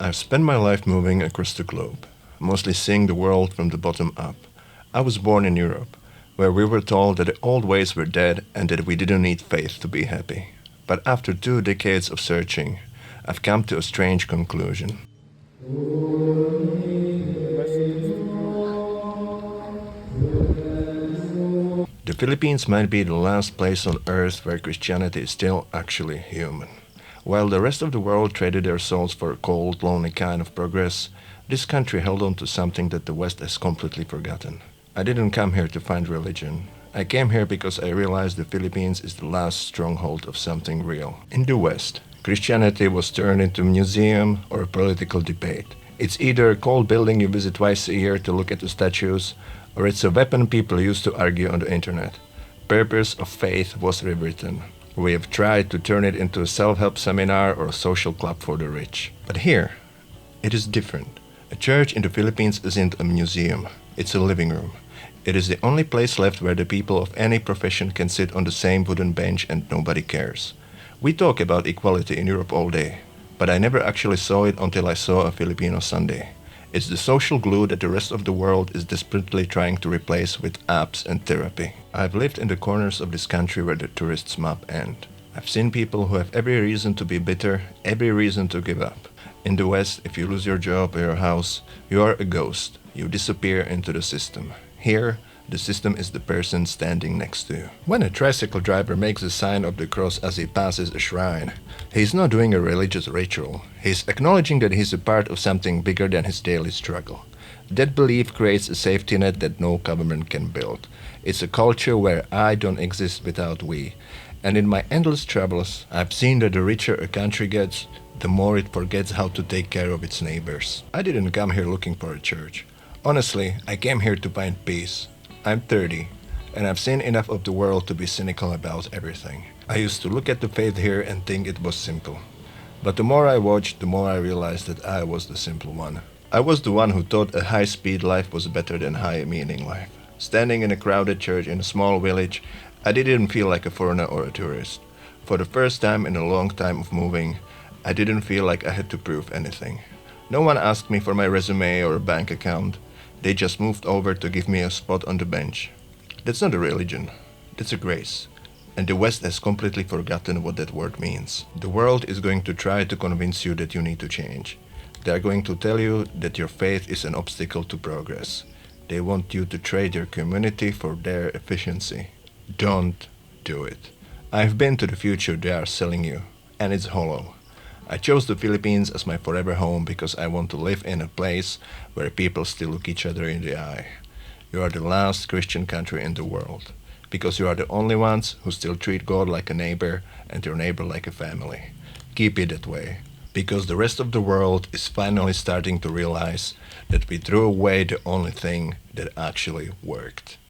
I've spent my life moving across the globe, mostly seeing the world from the bottom up. I was born in Europe, where we were told that the old ways were dead and that we didn't need faith to be happy. But after 2 decades of searching, I've come to a strange conclusion. The Philippines might be the last place on earth where Christianity is still actually human. While the rest of the world traded their souls for a cold, lonely kind of progress, this country held on to something that the West has completely forgotten. I didn't come here to find religion. I came here because I realized the Philippines is the last stronghold of something real. In the West, Christianity was turned into a museum or a political debate. It's either a cold building you visit twice a year to look at the statues, or it's a weapon people use to argue on the internet. Purpose of faith was rewritten. We have tried to turn it into a self-help seminar or a social club for the rich. But here, it is different. A church in the Philippines isn't a museum. It's a living room. It is the only place left where the people of any profession can sit on the same wooden bench and nobody cares. We talk about equality in Europe all day, but I never actually saw it until I saw a Filipino Sunday. It's the social glue that the rest of the world is desperately trying to replace with apps and therapy. I've lived in the corners of this country where the tourists map end. I've seen people who have every reason to be bitter, every reason to give up. In the West, if you lose your job or your house, you are a ghost. You disappear into the system. Here, the system is the person standing next to you. When a tricycle driver makes a sign of the cross as he passes a shrine, he's not doing a religious ritual. He's acknowledging that he's a part of something bigger than his daily struggle. That belief creates a safety net that no government can build. It's a culture where I don't exist without we. And in my endless travels, I've seen that the richer a country gets, the more it forgets how to take care of its neighbors. I didn't come here looking for a church. Honestly, I came here to find peace. I'm 30, and I've seen enough of the world to be cynical about everything. I used to look at the faith here and think it was simple. But the more I watched, the more I realized that I was the simple one. I was the one who thought a high-speed life was better than high-meaning life. Standing in a crowded church in a small village, I didn't feel like a foreigner or a tourist. For the first time in a long time of moving, I didn't feel like I had to prove anything. No one asked me for my resume or a bank account. They just moved over to give me a spot on the bench. That's not a religion. That's a grace. And the West has completely forgotten what that word means. The world is going to try to convince you that you need to change. They are going to tell you that your faith is an obstacle to progress. They want you to trade your community for their efficiency. Don't do it. I've been to the future they are selling you, and it's hollow. I chose the Philippines as my forever home because I want to live in a place where people still look each other in the eye. You are the last Christian country in the world, because you are the only ones who still treat God like a neighbor and your neighbor like a family. Keep it that way, because the rest of the world is finally starting to realize that we threw away the only thing that actually worked.